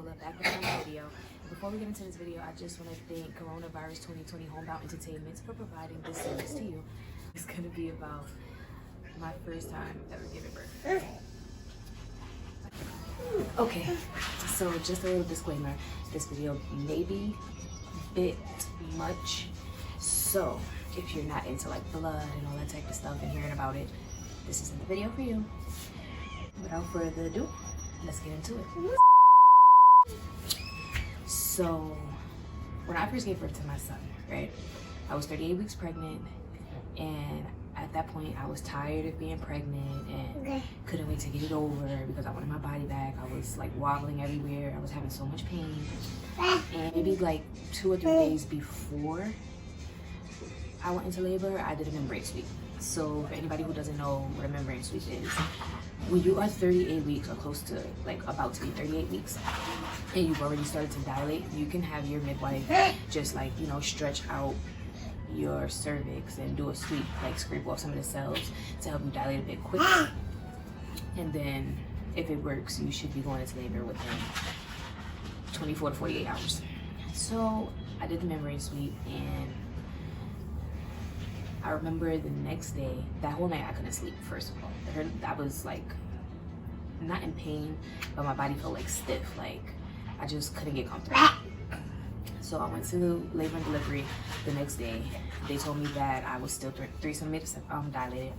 Paula, back with another video. Before we get into this video, I just want to thank Coronavirus 2020 Homebound Entertainment for providing this service to you. It's going to be about my first time ever giving birth. Okay, so just a little disclaimer. This video may be a bit much. So if you're not into like blood and all that type of stuff and hearing about it, this isn't the video for you. Without further ado, let's get into it. So when I first gave birth to my son, right, I was 38 weeks pregnant, and at that point I was tired of being pregnant and couldn't wait to get it over because I wanted my body back. I was like wobbling everywhere. I was having so much pain. And maybe like 2 or 3 days before I went into labor, I did a membrane sweep. So for anybody who doesn't know what a membrane sweep is, when you are 38 weeks or close to like about to be 38 weeks and you've already started to dilate, you can have your midwife just like, you know, stretch out your cervix and do a sweep, like scrape off some of the cells to help you dilate a bit quicker. And then if it works, you should be going into labor within 24 to 48 hours. So I did the membrane sweep, and I remember the next day, that whole night I couldn't sleep, first of all. I was like, not in pain, but my body felt like stiff, like I just couldn't get comfortable. So I went to labor and delivery the next day. They told me that I was still 3 centimeters dilated,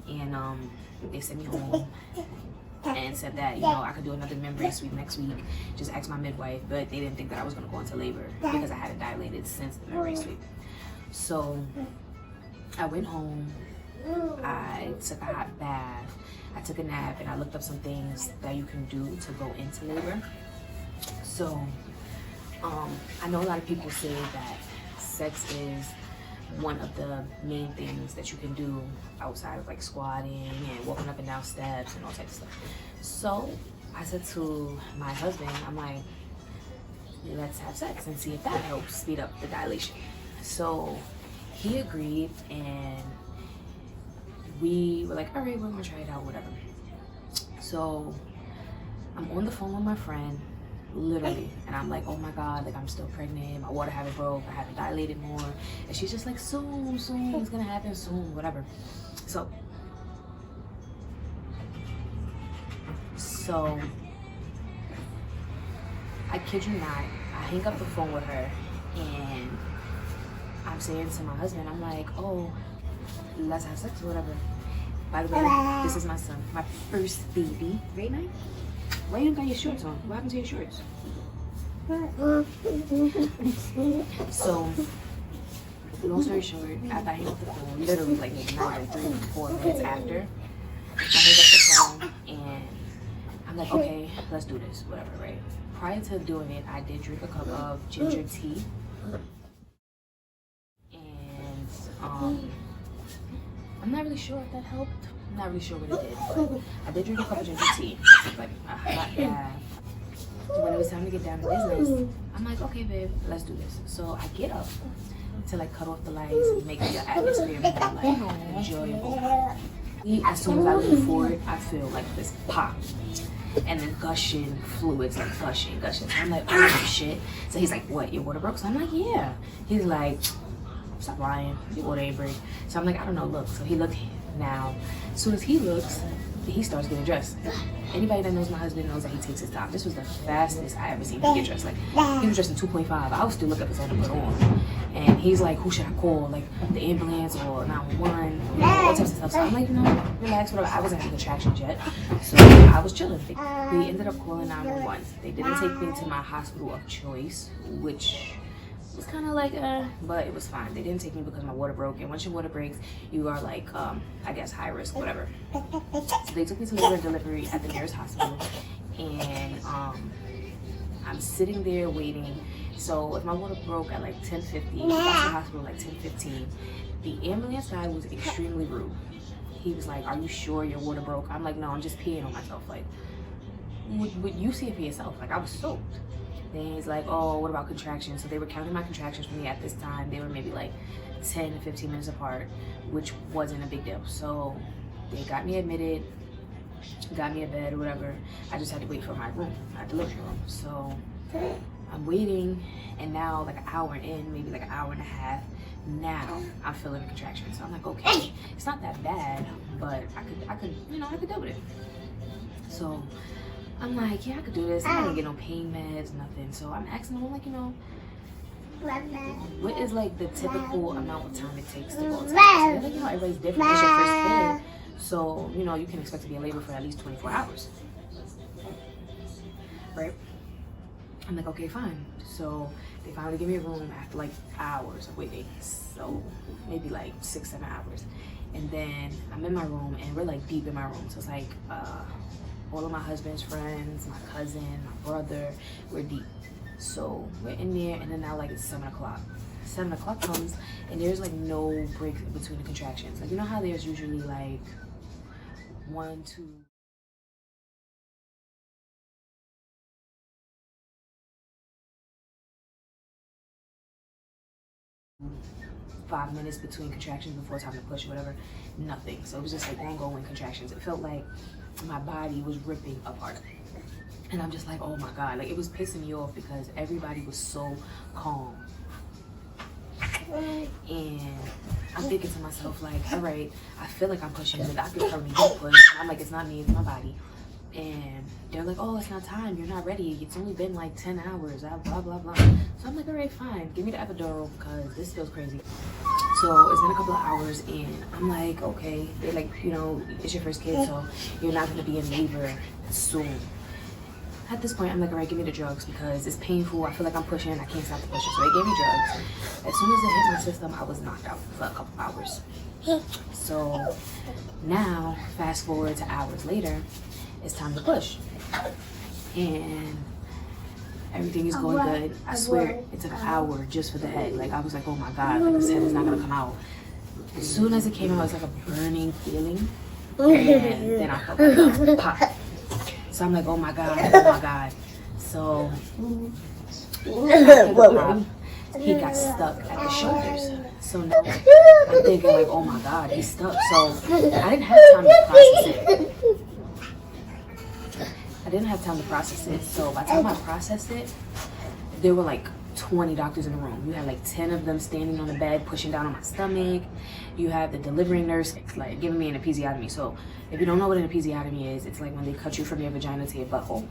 and they sent me home and said that, you know, I could do another membrane sweep next week. Just ask my midwife, but they didn't think that I was gonna go into labor because I hadn't dilated since the membrane sweep. So I went home, I took a hot bath, I took a nap, and I looked up some things that you can do to go into labor. So I know a lot of people say that sex is one of the main things that you can do outside of like squatting and walking up and down steps and all types of stuff. So I said to my husband, I'm like, let's have sex and see if that helps speed up the dilation. So he agreed, and we were like, all right, we're gonna try it out, whatever. So I'm on the phone with my friend, literally, and I'm like, oh my God, like I'm still pregnant, my water haven't broke, I haven't dilated more. And she's just like, soon, it's gonna happen soon, whatever. So I kid you not, I hang up the phone with her, and I'm saying to my husband, I'm like, oh, let's have sex or whatever. By the way, this is my son, my first baby. Right, night? Why you don't got your shorts on? What happened to your shorts? So, long story short, after I hang up the phone, literally like maybe not like 3 or 4 minutes after, I hang up the phone and I'm like, okay, let's do this, whatever, right? Prior to doing it, I did drink a cup of ginger tea. And I'm not really sure if that helped. I'm not really sure what it did, but I did drink a cup of ginger tea. Like a hot bath. When it was time to get down to business, I'm like, okay, babe, let's do this. So I get up to like cut off the lights, make the atmosphere more like enjoyable. As soon as I lean forward, I feel like this pop, and then gushing fluids, like gushing. So I'm like, oh shit. So he's like, what, your water broke? So I'm like, yeah. He's like, stop lying, your water ain't break. So I'm like, I don't know, look. So he looked. Now, as soon as he looks, he starts getting dressed. Anybody that knows my husband knows that he takes his time. This was the fastest I ever seen him get dressed. Like, he was dressed in 2.5. I was still looking up his head to put on. And he's like, who should I call? Like, the ambulance or 911, you know, all types of stuff. So I'm like, you know, relax, whatever. I wasn't having contractions yet. So I was chilling. We ended up calling 911. They didn't take me to my hospital of choice, which was kind of like, but it was fine. They didn't take me because my water broke, and once your water breaks, you are like, I guess high risk, whatever. So they took me to labor and delivery at the nearest hospital, and I'm sitting there waiting. So if my water broke at like 10:50, I got to the hospital like 10:15. The ambulance guy was extremely rude. He was like, are you sure your water broke? I'm like, no, I'm just peeing on myself. Like, would you see it for yourself? Like, I was soaked. Then he's like, oh, what about contractions? So they were counting my contractions for me at this time. They were maybe like 10 to 15 minutes apart, which wasn't a big deal. So they got me admitted. got me a bed or whatever. I just had to wait for my room, my delivery room. So I'm waiting, and now like an hour in, maybe like an hour and a half, now I'm feeling the contraction. So I'm like, okay, it's not that bad, but I could, you know, I could deal with it. So I'm like, yeah, I could do this. I'm not gonna get no pain meds, nothing. So I'm asking them, I'm like, you know, what is like the typical amount of time it takes to go to? So they're like, you know, everybody's different. It's your first kid, so you know, you can expect to be in labor for at least 24 hours, right? I'm like, okay, fine. So they finally give me a room after like hours of waiting. So maybe like 6-7 hours. And then I'm in my room, and we're like deep in my room. So it's like all of my husband's friends, my cousin, my brother, we're deep. So we're in there, and then now like it's 7 o'clock. 7 o'clock comes, and there's like no break between the contractions. Like, you know how there's usually like 1, 2, 5 minutes between contractions before time to push or whatever. Nothing. So it was just like ongoing contractions. It felt like my body was ripping apart. And I'm just like, oh my God. Like, it was pissing me off because everybody was so calm. And I'm thinking to myself, like, all right, I feel like I'm pushing. The doctor's telling me don't push. I'm like, it's not me, it's my body. And they're like, oh, it's not time. You're not ready. It's only been like 10 hours. Blah, blah, blah. So I'm like, all right, fine. Give me the epidural because this feels crazy. So it's been a couple of hours, and I'm like, okay. They're like, you know, it's your first kid, so you're not going to be in labor soon. At this point, I'm like, all right, give me the drugs because it's painful. I feel like I'm pushing. I can't stop the pushing. So they gave me drugs. As soon as it hit my system, I was knocked out for a couple hours. So now, fast forward to hours later, it's time to push. And everything is going good. I swear, it took an hour just for the head. Like, I was like, oh my God, like, this head is not going to come out. As soon as it came out, it was like a burning feeling. And then I felt like a pop. So I'm like, oh my God, oh my God. So he got stuck at the shoulders. So now I'm thinking like, oh my God, he's stuck. So I didn't have time to process it. So by the time I processed it, there were like 20 doctors in the room. You had like 10 of them standing on the bed, pushing down on my stomach. You have the delivering nurse like giving me an episiotomy. So if you don't know what an episiotomy is, it's like when they cut you from your vagina to your butthole.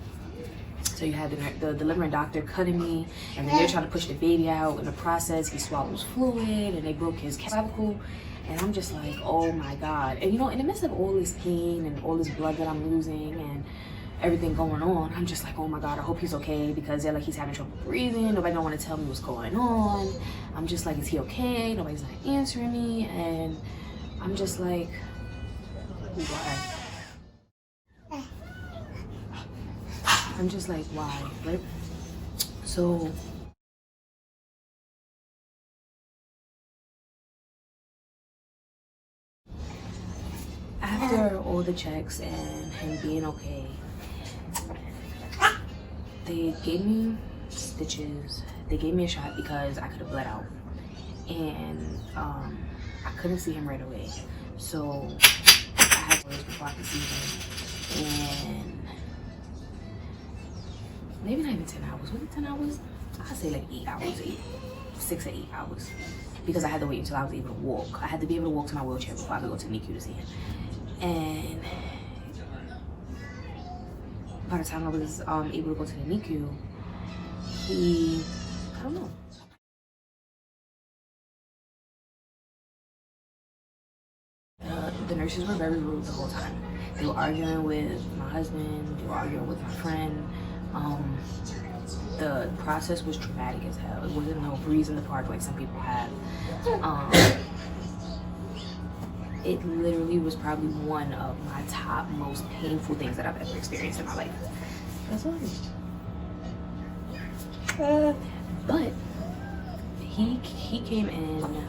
So you have the delivering doctor cutting me, and then they're trying to push the baby out. In the process, he swallows fluid, and they broke his clavicle. And I'm just like, oh my God. And you know, in the midst of all this pain and all this blood that I'm losing and everything going on, I'm just like, oh my God, I hope he's okay, because they're like, he's having trouble breathing. Nobody don't want to tell me what's going on. I'm just like, is he okay? Nobody's not answering me. And I'm just like, why? I'm just like, why, right? So after all the checks and him being okay, they gave me stitches. They gave me a shot because I could have bled out, and I couldn't see him right away. So I had to wait before I could see him, and maybe not even 10 hours. Was it 10 hours? I'd say like 8 hours, 6 or 8 hours, because I had to wait until I was able to walk. I had to be able to walk to my wheelchair before I could go to NICU to see him. And by the time I was able to go to the NICU, I don't know. The nurses were very rude the whole time. They were arguing with my husband, they were arguing with my friend. The process was traumatic as hell. It wasn't no breeze in the park like some people have. It literally was probably one of my top most painful things that I've ever experienced in my life. That's all. But he came in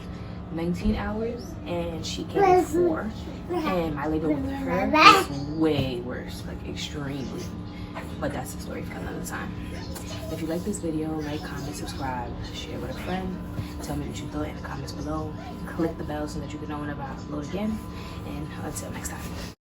19 hours and she came in 4, and my labor with her was way worse, like extremely. But that's the story for another time. If you like this video, like, comment, subscribe, share with a friend. Tell me what you thought in the comments below. Click the bell so that you can know whenever I upload again. And until next time.